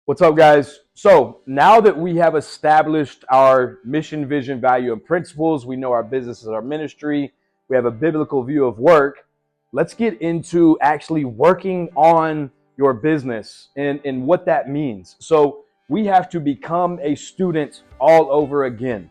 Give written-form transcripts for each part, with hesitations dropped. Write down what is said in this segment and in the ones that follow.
What's up, guys? So now that we have established our mission, vision, value, and principles, we know our business is our ministry, we have a biblical view of work, let's get into actually working on your business and what that means. So we have to become a student all over again.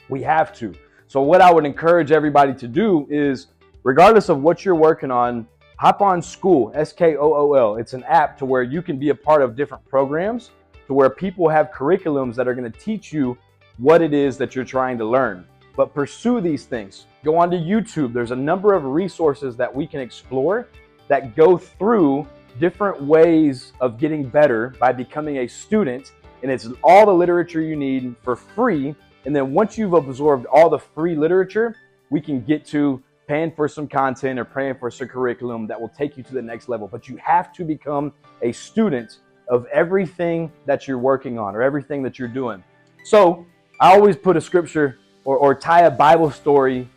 We have to. So what I would encourage everybody to do is, regardless of what you're working on, hop on School, Skool. It's an app to where you can be a part of different programs, to where people have curriculums that are going to teach you what it is that you're trying to learn. But pursue these things. Go onto YouTube. There's a number of resources that we can explore that go through different ways of getting better by becoming a student. And it's all the literature you need for free. And then once you've absorbed all the free literature, we can get to paying for some content or paying for some curriculum that will take you to the next level. But you have to become a student of everything that you're working on or everything that you're doing. So I always put a scripture or tie a Bible story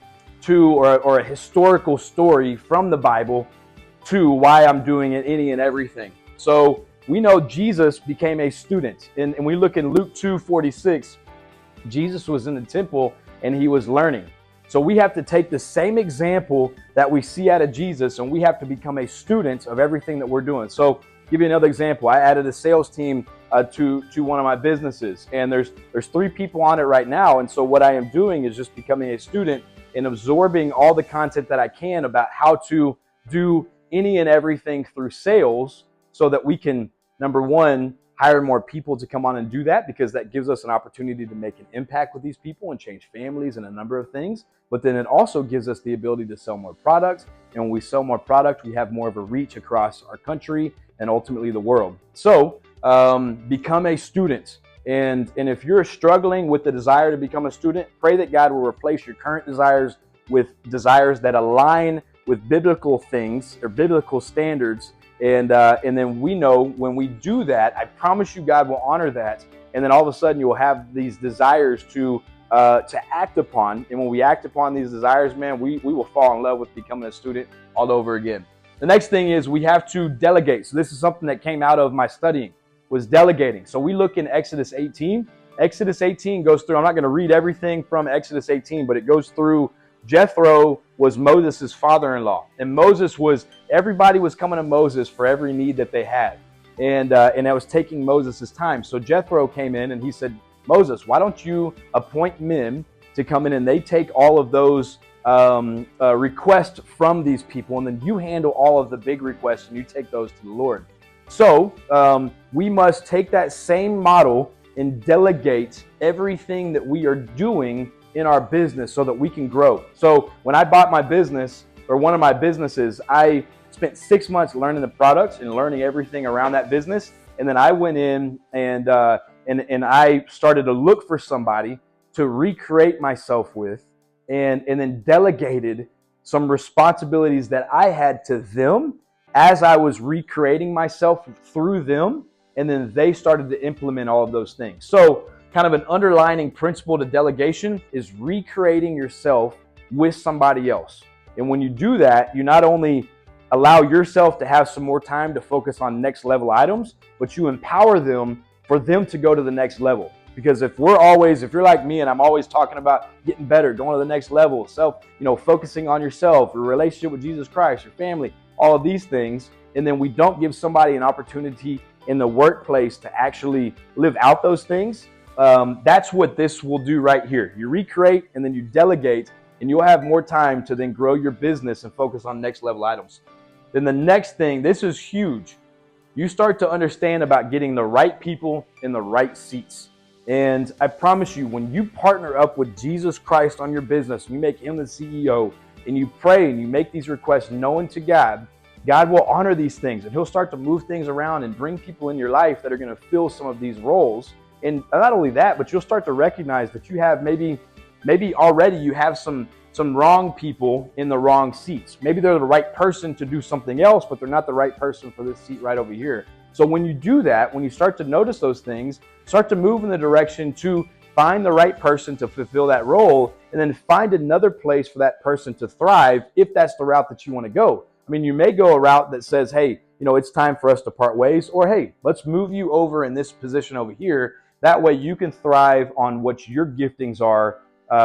to or a historical story from the Bible to why I'm doing it, any and everything. So we know Jesus became a student. And we look in Luke 2:46, Jesus was in the temple and he was learning. So we have to take the same example that we see out of Jesus and we have to become a student of everything that we're doing. So give you another example. I added a sales team to one of my businesses, and there's 3 people on it right now. And so what I am doing is just becoming a student and absorbing all the content that I can about how to do any and everything through sales so that we can, number one, hire more people to come on and do that, because that gives us an opportunity to make an impact with these people and change families and a number of things. But then it also gives us the ability to sell more products. And when we sell more product, we have more of a reach across our country and ultimately the world. So become a student. And if you're struggling with the desire to become a student, pray that God will replace your current desires with desires that align with biblical things or biblical standards. And then we know when we do that, I promise you God will honor that. And then all of a sudden you will have these desires to act upon. And when we act upon these desires, man, we will fall in love with becoming a student all over again. The next thing is we have to delegate. So this is something that came out of my studying, was delegating. So we look in Exodus 18. Exodus 18 goes through, I'm not going to read everything from Exodus 18, but it goes through Jethro was Moses' father-in-law. And everybody was coming to Moses for every need that they had. And that was taking Moses' time. So Jethro came in and he said, Moses, why don't you appoint men to come in and they take all of those requests from these people, and then you handle all of the big requests and you take those to the Lord. So we must take that same model and delegate everything that we are doing in our business so that we can grow. So when I bought my business, or one of my businesses, I spent 6 months learning the products and learning everything around that business. And then I went in and I started to look for somebody to recreate myself with, and then delegated some responsibilities that I had to them as I was recreating myself through them. And then they started to implement all of those things. So kind of an underlining principle to delegation is recreating yourself with somebody else. And when you do that, you not only allow yourself to have some more time to focus on next level items, but you empower them for them to go to the next level. Because if you're like me and I'm always talking about getting better, going to the next level, focusing on yourself, your relationship with Jesus Christ, your family, all of these things, and then we don't give somebody an opportunity in the workplace to actually live out those things, that's what this will do right here. You recreate and then you delegate, and you'll have more time to then grow your business and focus on next level items. Then the next thing, this is huge. You start to understand about getting the right people in the right seats. And I promise you, when you partner up with Jesus Christ on your business, you make him the CEO, and you pray and you make these requests known to God, God will honor these things, and he'll start to move things around and bring people in your life that are going to fill some of these roles. And not only that, but you'll start to recognize that you have maybe already you have some wrong people in the wrong seats. Maybe they're the right person to do something else, but they're not the right person for this seat right over here. So when you do that, when you start to notice those things, start to move in the direction to find the right person to fulfill that role, and then find another place for that person to thrive if that's the route that you want to go. I mean, you may go a route that says, hey, it's time for us to part ways. Or, hey, let's move you over in this position over here. That way you can thrive on what your giftings are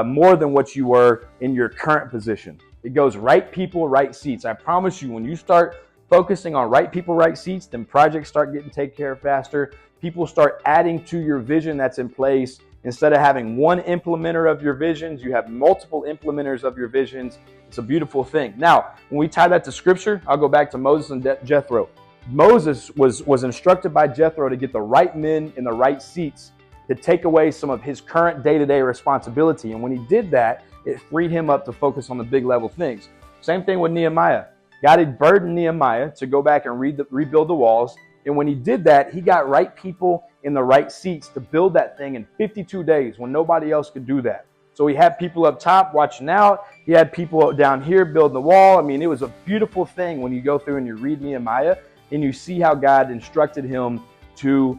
more than what you were in your current position. It goes right people, right seats. I promise you, when you start focusing on right people, right seats, then projects start getting taken care of faster. People start adding to your vision that's in place. Instead of having one implementer of your visions, you have multiple implementers of your visions. It's a beautiful thing. Now, when we tie that to scripture, I'll go back to Moses and Jethro. Moses was instructed by Jethro to get the right men in the right seats to take away some of his current day-to-day responsibility. And when he did that, it freed him up to focus on the big level things. Same thing with Nehemiah. God had burdened Nehemiah to go back and rebuild the walls. And when he did that, he got right people in the right seats to build that thing in 52 days when nobody else could do that. So he had people up top watching out. He had people down here building the wall. I mean, it was a beautiful thing when you go through and you read Nehemiah and you see how God instructed him to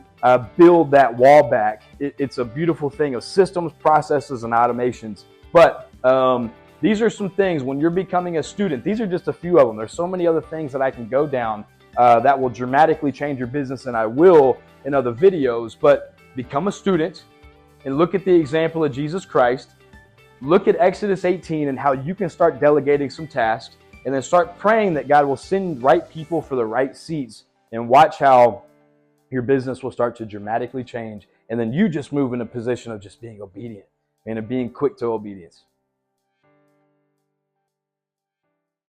build that wall back. It's a beautiful thing of systems, processes, and automations. But these are some things when you're becoming a student. These are just a few of them. There's so many other things that I can go down that will dramatically change your business, and I will in other videos. But become a student and look at the example of Jesus Christ. Look at Exodus 18 and how you can start delegating some tasks, and then start praying that God will send right people for the right seats, and watch how your business will start to dramatically change. And then you just move in a position of just being obedient and of being quick to obedience.